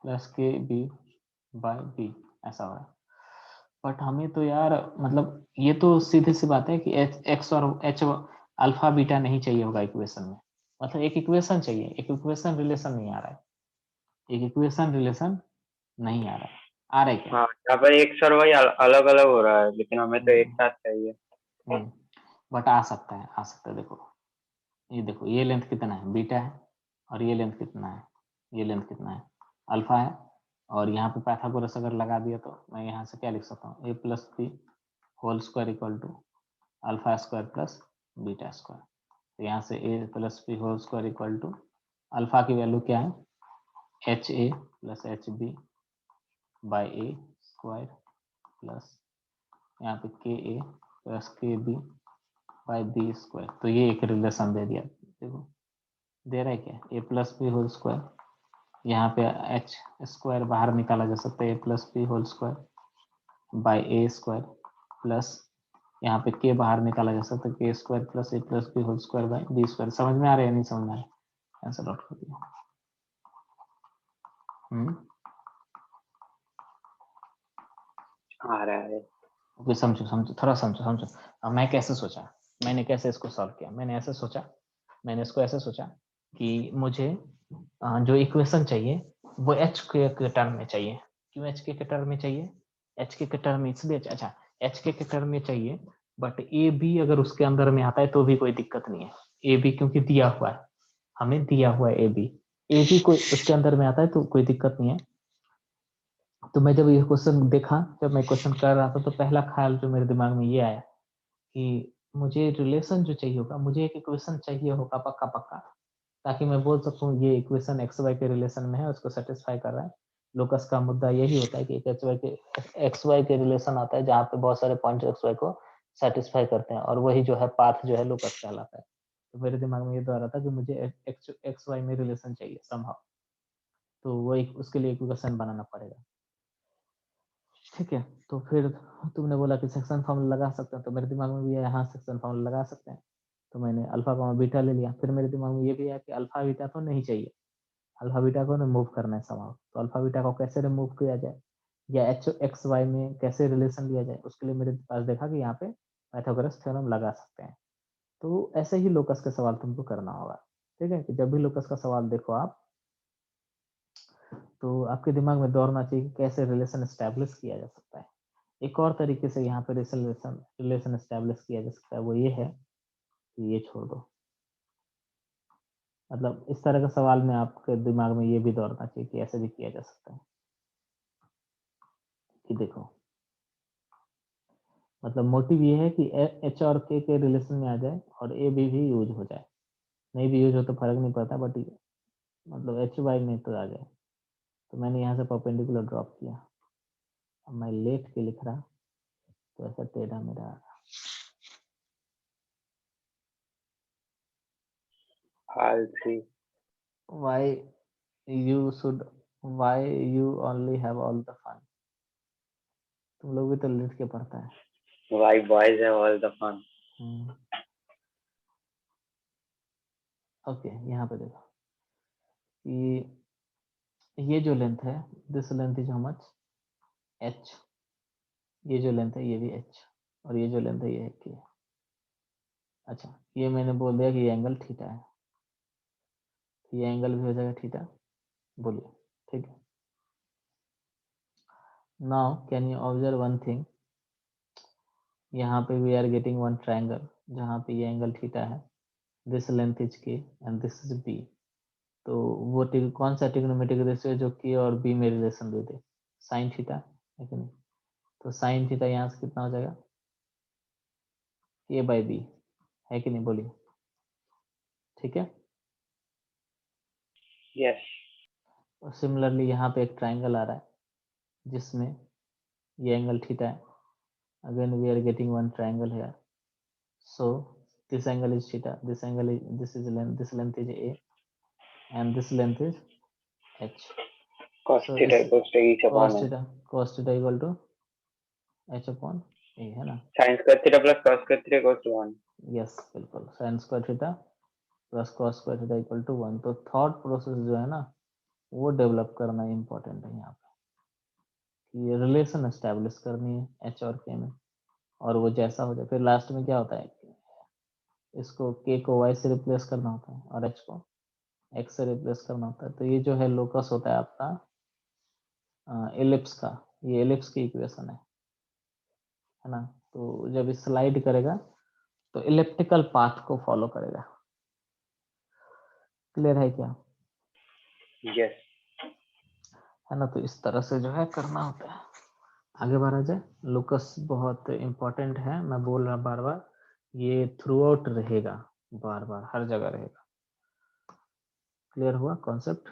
plus K B by B, ऐसा हो रहा है। बट हमें तो यार मतलब ये तो सीधी सी बात है कि एक्स और एच अल्फा बीटा नहीं चाहिए होगा इक्वेशन में, मतलब एक इक्वेशन चाहिए, एक इक्वेशन रिलेशन नहीं आ रहा है, एक इक्वेशन रिलेशन नहीं आ रहा है, आ रहा है क्या। हाँ, यहाँ पर एक्स और वाई अलग अलग हो रहा है, लेकिन हमें तो एक साथ चाहिए। बट आ सकता है, आ सकता है। देखो ये लेंथ कितना है, बीटा है, और ये लेंथ कितना है, ये लेंथ कितना है, अल्फा है, और यहाँ पे पाइथागोरस अगर लगा दिया तो मैं यहाँ से क्या लिख सकता हूँ, A plus B whole square equal to alpha square plus beta square. तो यहाँ से A plus B whole square equal to alpha की वैल्यू क्या है, H A plus H B by A square plus यहाँ पे K A plus K B by B square. तो ये एक रिलेशन दे दिया, देखो दे रहा है क्या, A plus B whole square, यहाँ पे एच स्क्वायर बाहर निकाला जा सकता है, A plus B whole square by A square plus यहाँ पे के बाहर निकाला जा सकता है, K square plus A plus B whole square by B square. समझ में आ रहा है या नहीं समझ में आ रहा है, आंसर आउट कर दिया। आ रहा है। ओके, समझो समझो थोड़ा समझो। अब मैं कैसे सोचा, मैंने कैसे इसको सॉल्व किया, मैंने ऐसे सोचा, मैंने इसको ऐसे सोचा कि मुझे जो इक्वेशन चाहिए वो एच के टर्म में चाहिए। क्यों एच के टर्म में चाहिए, एच के टर्म में इसलिए, अच्छा एच के टर्म में चाहिए, बट ए बी अगर उसके अंदर में आता है तो भी कोई दिक्कत नहीं है, ए बी क्योंकि दिया हुआ है, हमें दिया हुआ है ए बी कोई उसके अंदर में आता है तो कोई दिक्कत नहीं है। तो मैं जब ये क्वेश्चन देखा, जब मैं क्वेश्चन कर रहा था, तो पहला ख्याल जो मेरे दिमाग में ये आया कि मुझे रिलेशन जो चाहिए होगा, मुझे एक इक्वेशन चाहिए होगा पक्का पक्का, ताकि मैं बोल सकूं ये इक्वेशन एक्स वाई के रिलेशन में है, उसको सेटिस्फाई कर रहा है। लोकस का मुद्दा यही होता है कि एक एक्स वाई के रिलेशन आता है जहाँ पे बहुत सारे पॉइंट एक्स वाई को सेटिस्फाई करते हैं, और वही जो है पाथ जो है लोकस कहलाता है। तो मेरे दिमाग में ये तो आ रहा था कि मुझे एक्स वाई में रिलेशन चाहिए समहाउ, तो वो एक उसके लिए इक्वेशन बनाना पड़ेगा। ठीक है, तो फिर तुमने बोला कि सेक्शन फॉर्मूला लगा सकते हैं, तो मेरे दिमाग में भी है यहाँ सेक्शन फॉर्मूला लगा सकते हैं, तो मैंने अल्फा कॉमा बीटा ले लिया। फिर मेरे दिमाग में ये भी है कि अल्फा बीटा तो नहीं चाहिए, अल्फा बीटा को रिमूव करना है समाव, तो अल्फा बीटा को कैसे रिमूव किया जाए या एच एक्स वाई में कैसे रिलेशन लिया जाए, उसके लिए मेरे पास देखा कि यहाँ पे पाइथागोरस थ्योरम लगा सकते हैं। तो ऐसे ही लोकस का सवाल तुमको करना होगा। ठीक है, कि जब भी लोकस का सवाल देखो आप, तो आपके दिमाग में दौड़ना चाहिए कि कैसे रिलेशन एस्टेब्लिश किया जा सकता है। एक और तरीके से यहाँ पे रिलेशन एस्टेब्लिश किया जा सकता है, वो ये है कि ये छोड़ दो, मतलब इस तरह का सवाल में आपके दिमाग में ये भी दौड़ना चाहिए कि ऐसे भी किया जा सकता है कि देखो, मतलब मोटिव ये है कि एच और के रिलेशन में आ जाए और ए भी यूज हो जाए, नहीं भी यूज हो तो फर्क नहीं पड़ता, बट मतलब एच वाई में तो आ जाए। तो मैंने यहाँ से परपेंडिकुलर ड्रॉप किया, अब मैं लेट के लिख रहा तो ऐसा टेढ़ा मेरा आ रहा। I'll see. why why you only have all the fun, तुम लोग भी तो लेट के पढ़ता है। Why boys have all the fun. Okay, यहाँ पे देखो कि ये जो लेंथ है, this length is how much, H, ये जो लेंथ है ये भी एच, और ये जो लेंथ है ये के। अच्छा, ये मैंने बोल दिया कि ये एंगल थीटा है, ये एंगल भी हो जाएगा थीटा, बोलिए। ठीक है, now can you observe one thing, यहाँ पे we are getting one triangle जहाँ पे ये एंगल थीटा है, this length is K and this is B. तो वो कौन सा ट्रिग्नोमेट्रिक रेशियो जो के और बी में रिलेशन दे दे, साइन थीटा है कि नहीं। तो साइन थीटा यहाँ से कितना हो जाएगा, ए बाई बी, है कि नहीं, बोलिए। ठीक है, Yes. और सिमिलरली यहाँ पे एक ट्राइंगल आ रहा है जिसमें ये एंगल थीटा है, again we are getting one triangle here, so this angle is theta, this angle is this length is A and this length is H. Cos So theta इस equals to each upon n. cos theta equal to H upon A, है ना। Sin square theta plus cos square theta equals to 1. Yes बिल्कुल, sine square theta plus cos square theta equal to 1। तो thought process जो है ना वो develop करना important है यहाँ पे, कि ये रिलेशन एस्टेब्लिश करनी है एच और के में, और वो जैसा हो जाए फिर लास्ट में क्या होता है, इसको के को वाई से रिप्लेस करना होता है और एच को एक्स से रिप्लेस करना होता है। तो ये जो है लोकस होता है आपका एलिप्स का, ये एलिप्स की इक्वेशन है ना। तो जब स्लाइड करेगा तो इलेप्टिकल पाथ को फॉलो करेगा। क्लियर है क्या, Yes. है ना। तो इस तरह से जो है करना होता है। आगे बढ़ा जाए, लोकस बहुत इंपॉर्टेंट है, मैं बोल रहा बार बार, ये थ्रू आउट रहेगा, बार बार हर जगह रहेगा। क्लियर हुआ कॉन्सेप्ट।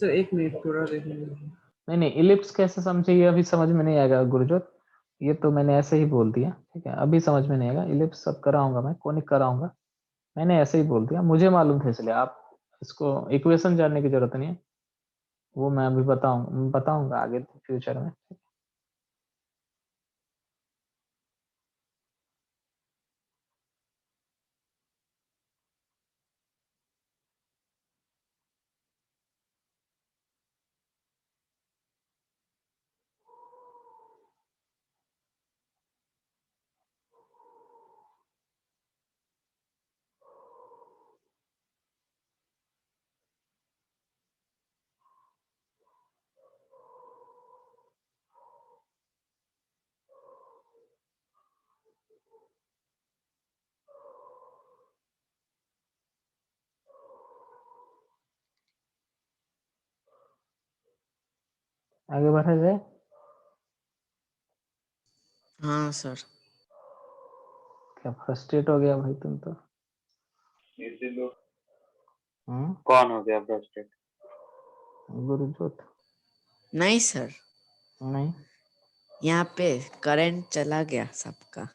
सर एक मिनट थोड़ा देखने दीजिए। नहीं, इलिप्स कैसे समझे ये अभी समझ में नहीं आएगा गुरुजोत, ये तो मैंने ऐसे ही बोल दिया, ठीक है, अभी समझ में नहीं आएगा। इलिप्स सब कराऊंगा मैं, कोनिक कराऊंगा, मैंने ऐसे ही बोल दिया, मुझे मालूम था, इसलिए आप इसको इक्वेशन जानने की जरूरत नहीं है, वो मैं अभी बताऊंगा आगे फ्यूचर में। आगे बढ़ा जाए। हाँ सर। क्या फ्रस्ट्रेट हो गया भाई तुम तो। कौन हो गया फ्रस्ट्रेट? गुरुजोत। नहीं सर, नहीं, यहाँ पे करंट चला गया सबका,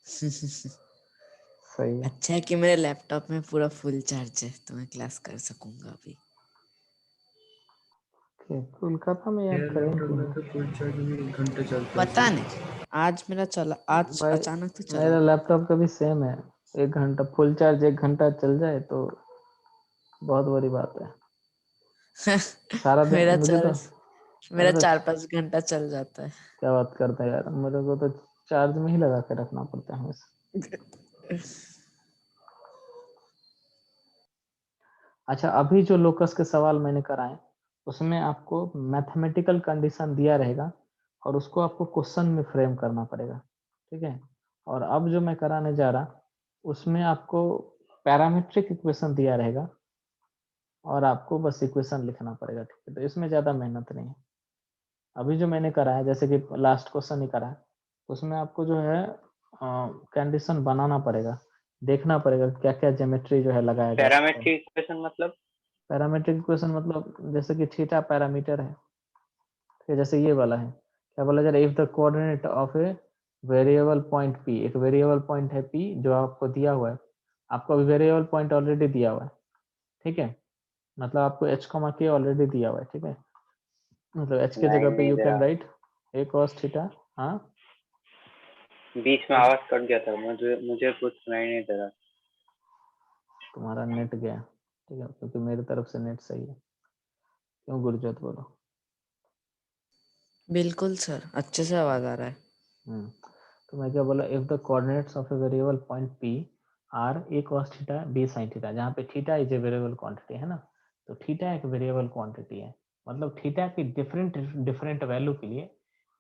सही है। अच्छा है कि मेरे लैपटॉप में पूरा फुल चार्ज है तो मैं क्लास कर सकूंगा अभी। कोलकाता में यार मेरा करेंगे लैपटॉप क्यों में नहीं? तो फुल चार्ज में 1 घंटा चलता है पता सिर्फ। नहीं, आज मेरा चला, आज भाई अचानक तो चला। मेरा लैपटॉप का भी सेम है, 1 घंटा फुल चार्ज 1 घंटा चल जाए तो बहुत बड़ी बात है। सारा दिन मेरा मुझे तो, चार्ज, मेरा मेरा तो 4-5 घंटा चल जाता है। क्या बात करते हैं यार, मेरे को तो चार्ज में ही लगा के रखना पड़ता है हमेशा। अच्छा, अभी जो लोकस के सवाल मैंने कराए उसमें आपको मैथमेटिकल कंडीशन दिया रहेगा और उसको आपको क्वेश्चन में फ्रेम करना पड़ेगा, ठीक है। और अब जो मैं कराने जा रहा उसमें आपको पैरामीट्रिक इक्वेशन दिया रहेगा और आपको बस इक्वेशन लिखना पड़ेगा, ठीक है। तो इसमें ज़्यादा मेहनत नहीं है। अभी जो मैंने कराया जैसे कि लास्ट क्वेश्चन ही कराया, उसमें आपको जो है कंडीशन बनाना पड़ेगा, देखना पड़ेगा क्या क्या ज्योमेट्री जो है लगाया जा सकता है। पैरामेट्रिक इक्वेशन मतलब? पैरामीट्रिक इक्वेशन मतलब जैसे कि थीटा पैरामीटर है, ठीक है। जैसे ये वाला है, क्या बोला जा रहा है, if the coordinate of a variable point P, एक वेरिएबल पॉइंट है पी जो आपको दिया हुआ है, आपको अभी वेरिएबल पॉइंट ऑलरेडी दिया हुआ है, ठीक है। मतलब आपको एच कॉमा के ऑलरेडी दिया हुआ है, ठीक है। मतलब एच के नहीं जगह पे नहीं यू दे कैन रहा, राइट ए कॉस थीटा। हाँ, बीच में आवाज कट गया था, मुझे मुझे कुछ सुनाई नहीं दे रहा। तुम्हारा नेट गया, ठीक है, क्योंकि मेरी तरफ से नेट सही है। क्यों गुरजोत, बोलो। बिल्कुल सर, अच्छे से आवाज आ रहा है। तो मैं क्या बोला, if the coordinates of a variable point P are A cos theta B sine theta, जहाँ पे theta is a variable quantity है ना, तो थीटा एक वेरिएबल क्वांटिटी है, मतलब थीटा की डिफरेंट डिफरेंट वैल्यू के लिए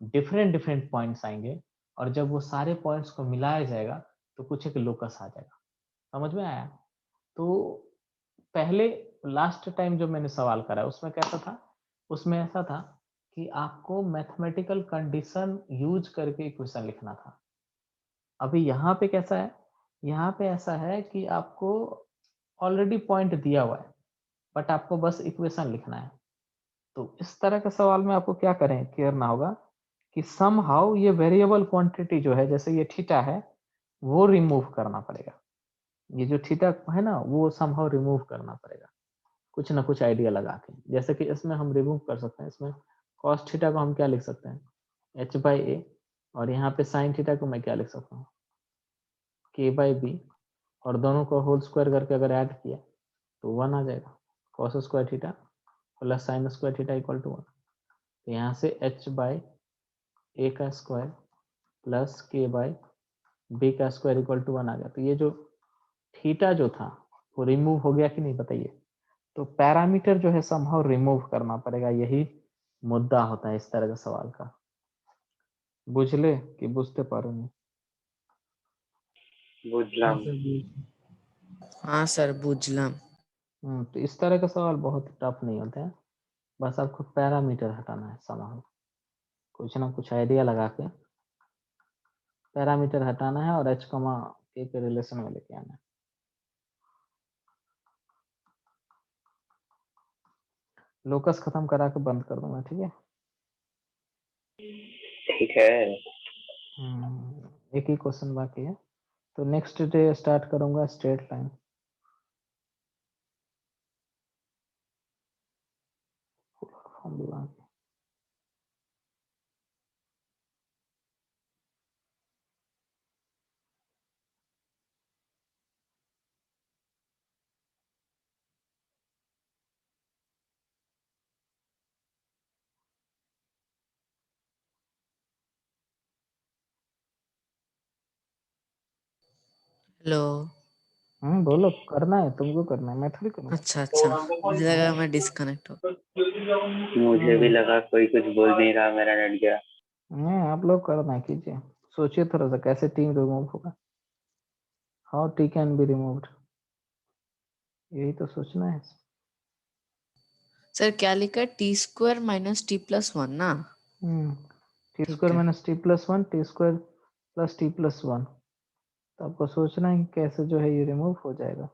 डिफरेंट डिफरेंट पॉइंट्स आएंगे और जब वो सारे पॉइंट्स को मिलाया जाएगा तो कुछ एक लोकस आ जाएगा। समझ में आया? तो पहले लास्ट टाइम जो मैंने सवाल करा उसमें कैसा था, उसमें ऐसा था कि आपको मैथमेटिकल कंडीशन यूज करके इक्वेशन लिखना था। अभी यहाँ पे कैसा है, यहाँ पे ऐसा है कि आपको ऑलरेडी पॉइंट दिया हुआ है बट आपको बस इक्वेशन लिखना है। तो इस तरह के सवाल में आपको क्या करें करना होगा कि समहाउ ये वेरिएबल क्वांटिटी जो है, जैसे ये थीटा है, वो रिमूव करना पड़ेगा। ये जो थीटा है ना वो समहाउ रिमूव करना पड़ेगा, कुछ ना कुछ आइडिया लगा के। जैसे कि इसमें हम रिमूव कर सकते हैं, इसमें कॉस थीटा को हम क्या लिख सकते हैं, एच बाई ए, और यहाँ पे साइन थीटा को मैं क्या लिख सकता हूँ, के बाई बी, और दोनों को होल स्क्वायर करके अगर ऐड किया तो 1 आ जाएगा। Cos square theta plus sine square theta equal to 1। तो यहाँ से एच बाई ए का square plus K by B का स्क्वायर इक्वल टू 1 आ गया। तो ये जो थीटा जो था वो रिमूव हो गया कि नहीं, बताइए। तो पैरामीटर जो है समहाउ रिमूव करना पड़ेगा, यही मुद्दा होता है इस तरह के सवाल का। बुझले कि बुझते पारो नहीं? बुझलाम। हाँ सर, बुझलम। तो इस तरह के सवाल बहुत टफ नहीं होते हैं, बस आपको पैरामीटर हटाना है समहाउ, कुछ ना कुछ आइडिया लगा के पैरामीटर हटाना है और एच कमा के रिलेशन में लेके आना है। लोकस खत्म करा के बंद कर दूंगा, ठीक है। ठीक है। एक ही क्वेश्चन बाकी है, तो नेक्स्ट डे स्टार्ट करूंगा स्ट्रेट लाइन। हेलो। बोलो, करना है तुमको, करना है, मैं थोड़ी करूंगा। अच्छा अच्छा, मुझे लगा मैं डिस्कनेक्ट हो। मुझे भी लगा कोई कुछ बोल नहीं रहा, मेरा नेट गया। आप लोग करना है, कीजिए। सोचिए थोड़ा सा कैसे टीम रिमूव होगा, how T can be removed, यही तो सोचना है। सर क्या लिखा है, t² - t+1 ना? टी ठीक स्क्वायर है। Minus T plus one, T square plus T plus one. तो आपको सोचना है कि कैसे जो है ये रिमूव हो जाएगा,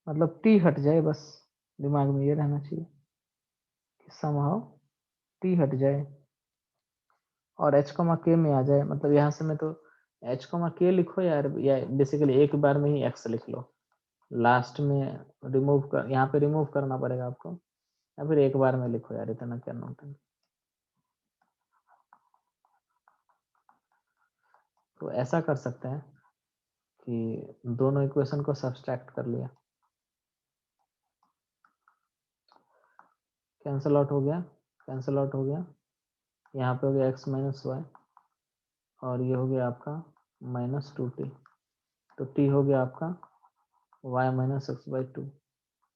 मतलब टी हट जाए, बस दिमाग में ये रहना चाहिए कि समहाउ टी हट जाए और एच कमा के में आ जाए। मतलब यहाँ से मैं तो एच कॉमा के लिखो यार, या बेसिकली एक बार में ही एक्स लिख लो, लास्ट में रिमूव कर, यहाँ पे रिमूव करना पड़ेगा आपको, या फिर एक बार में लिखो यार, इतना क्या नोटेंगे। तो ऐसा कर सकते हैं कि दोनों इक्वेशन को सब्सट्रैक्ट कर लिया, कैंसल आउट हो गया, कैंसल आउट हो गया, यहाँ पे हो गया x माइनस वाई, और ये हो गया आपका माइनस 2t, तो t हो गया आपका y माइनस एक्स बाई 2,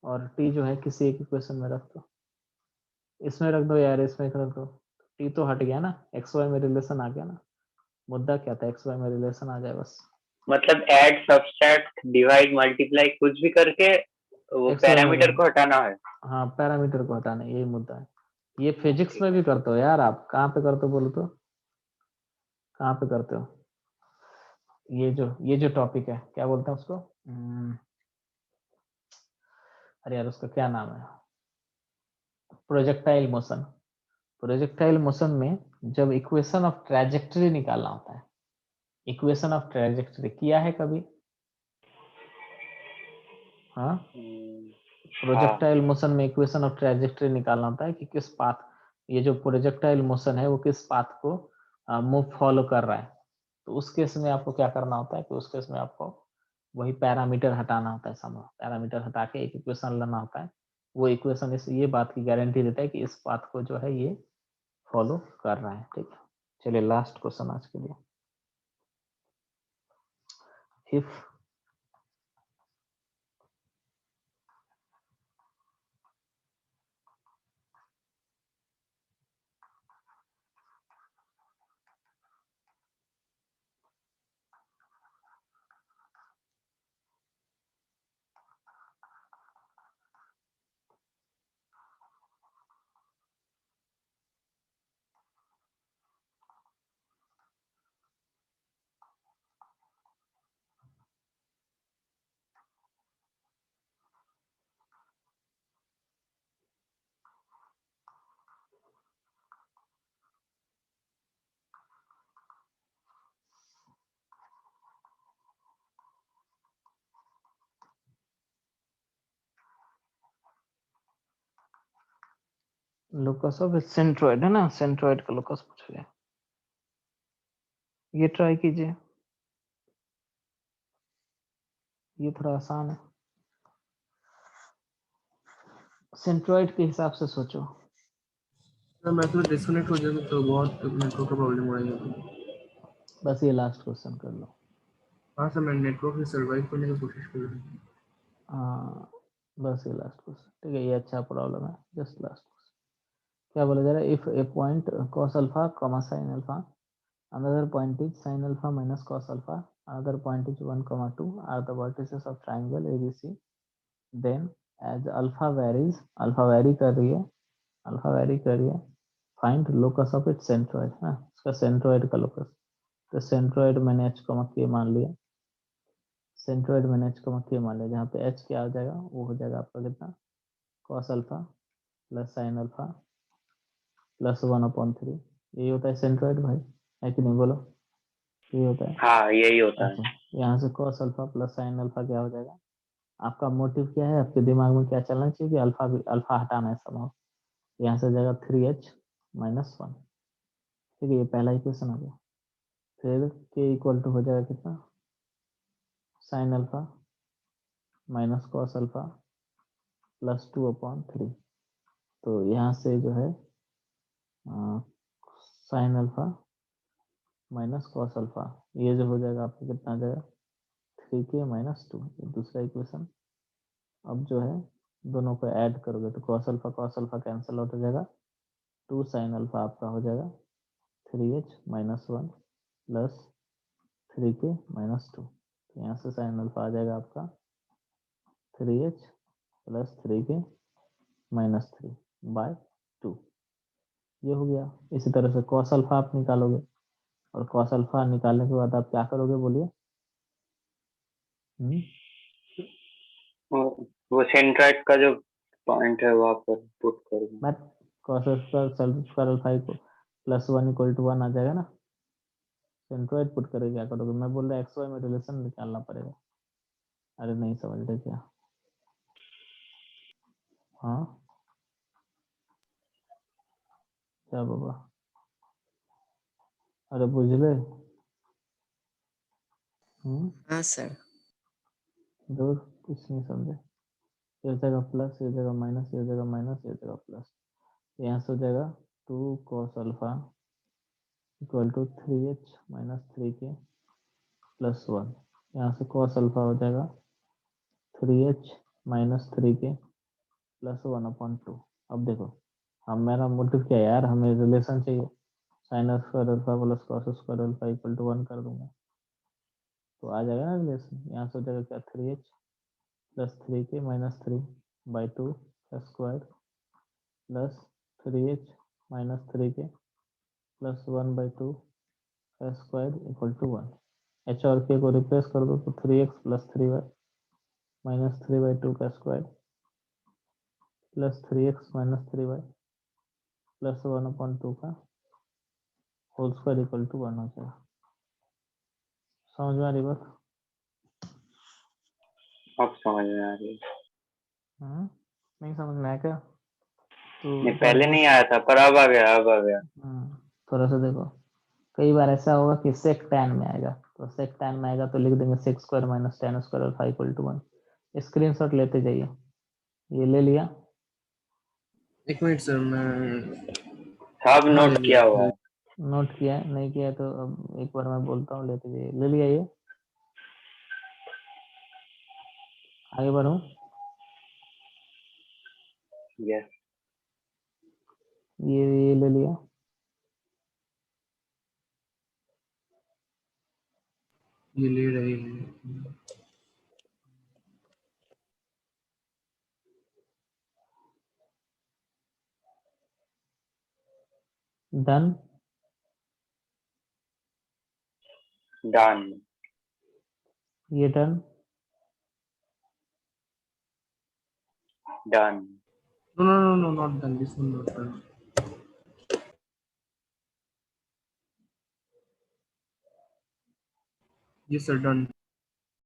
और t जो है किसी एक इक्वेशन में रख दो, इसमें रख दो यार, इसमें रख दो, t तो हट गया ना, x y में रिलेशन आ गया ना, मुद्दा क्या था, x y में रिलेशन आ जाए बस। मतलब ऐड सब्सट्रैक्ट डिवाइड मल्टीप्लाई कुछ भी करके वो x y में पैरामीटर को हटाना है। हाँ, पैरामीटर को हटाना, यही मुद्दा है। ये फिजिक्स में भी करते हो यार आप, कहाँ पे करते हो बोलो तो, कहाँ पे करते हो? ये जो टॉपिक है क्या बोलते हैं उसको, अरे यार उसका क्या नाम है, प्रोजेक्टाइल मोशन। प्रोजेक्टाइल मोशन में जब इक्वेशन ऑफ ट्रैजेक्टरी निकालना होता है, इक्वेशन ऑफ ट्रैजेक्टरी किया है कभी? हाँ, प्रोजेक्टाइल मोशन में इक्वेशन ऑफ ट्रैजेक्टरी निकालना होता है कि किस पाथ, ये जो प्रोजेक्टाइल मोशन है वो किस पाथ को मूव फॉलो कर रहा है। तो उस केस में आपको क्या करना होता है कि उस केस में आपको वही पैरामीटर हटाना होता है, समझो, पैरामीटर हटा के एक इक्वेशन लाना होता है। वो इक्वेशन इस ये बात की गारंटी देता है कि इस पाथ को जो है ये फॉलो कर रहा है। ठीक है, चलिए लास्ट क्वेश्चन आज के लिए, इफ लोकस ऑफ सेंट्रोइड है ना, सेंट्रोइड का लोकस पूछ रहे हैं, ये ट्राई कीजिए, ये थोड़ा आसान है। सेंट्रोइड के हिसाब से सोचो। सर मैं तो डिस्कनेक्ट हो जाऊँ तो बहुत नेटवर्क का प्रॉब्लम हो रही है। बस ये लास्ट क्वेश्चन कर लो। हाँ सर, मैं नेटवर्क से सर्वाइव करने की कोशिश कर रहा हूँ। हाँ, बस ये लास्ट क्वेश्चन, ठीक है, ये अच्छा प्रॉब्लम है, जस्ट लास्ट क्वेश्चन। क्या बोला जा रहा है, if A point cos alpha comma sin alpha, another point is sin alpha minus cos alpha, another point is 1 comma 2 are the vertices of triangle ABC, then as alpha varies, alpha vary कर रही है, alpha vary कर रही है, find locus of its centroid, हाँ इसका centroid का locus, तो centroid मैंने h comma k मान लिया, सेंट्रोइड मैंने h comma k मान लिया, जहाँ पे h क्या हो जाएगा, वो हो जाएगा आपका कितना, cos alpha plus sin alpha plus 1/3, यही होता है सेंट्रोइड भाई, है कि नहीं बोलो, यही होता है। हाँ यही होता है। अच्छा, यहाँ से cos alpha plus sin alpha क्या हो जाएगा, आपका मोटिव क्या है, आपके दिमाग में क्या चलना चाहिए कि अल्फा हटाना है समाव, यहाँ से हो जाएगा 3h माइनस 1, ठीक है, ये पहला इक्वेशन हो गया। फिर k इक्वल टू हो जाएगा कितना, sin alpha minus cos alpha plus 2/3, तो यहाँ से जो है sin alpha minus cos alpha, ये जो हो जाएगा आपको कितना आ जाएगा 3k माइनस 2, ये दूसरा इक्वेशन। अब जो है दोनों को ऐड करोगे तो cos अल्फा कैंसिल आउट हो जाएगा, 2 sin अल्फा आपका हो जाएगा 3h minus 1 plus 3k minus 2, तो यहाँ से sin अल्फा आ जाएगा आपका 3h plus 3k minus 3 bye 2, ये हो गया। इसी तरह से cos अल्फा आप निकालोगे, और cos अल्फा निकालने के बाद आप क्या करोगे बोलिए, वो सेंट्रोइड का जो पॉइंट है वहाँ पर पुट कर दूँ। बट cos अल्फा को प्लस 1 इक्वल टू 1 आ जाएगा ना, सेंट्रोइड पुट करके क्या करोगे? मैं बोल रहा एक्स वाई में रिलेशन निकालना पड़ेगा। अरे नहीं समझ रहे क्या? हाँ क्या बाबा? अरे बुझले? हाँ सर। दूर कुछ नहीं समझे। इस जगह प्लस, इस जगह माइनस, इस जगह माइनस, इस जगह प्लस। यहाँ से हो जाएगा 2 cos alpha equal to 3h minus 3k plus 1। यहाँ से cos अल्फा हो जाएगा 3h माइनस 3k प्लस 1/2। अब देखो, हम मेरा मोटिव क्या है यार, हमें रिलेशन चाहिए। Sine square alpha plus cos square alpha equal to 1 कर दूंगा तो आ जाएगा ना रिलेशन। यहाँ से हो जाएगा क्या 3h प्लस 3k माइनस 3/2 का square plus 3h minus 3k plus 1/2 का स्क्वायर इक्वल टू 1। h और k को रिप्लेस कर दो तो 3x प्लस 3y माइनस 3/2 का square plus 3x minus 3y plus 1/2 का होल स्क्वायर इक्वल टू 1 हो जाएगा। समझ में आ रही बात? अब समझ में आ रही है। नहीं समझ में आया क्या? तो नहीं पहले नहीं आया था पर अब आ गया, अब आ गया। थोड़ा सा देखो, कई बार ऐसा होगा कि सेक टैन में आएगा, तो सेक टैन में आएगा तो लिख देंगे sec square minus tan square alpha equal to 1। Screenshot लेते जाइए। ये ले लिया? एक मिनट सर, मैं सब हाँ ले नोट किया लिया। हुआ है। नोट किया है? नहीं किया तो अब एक बार मैं बोलता हूँ, लेते जाइए। ले लिया? ये आगे बढ़ूं? यस। ये ले लिया? ये ले रही है। डन? डन। ये done? Done. No, not done. This one not done. Yes sir, done.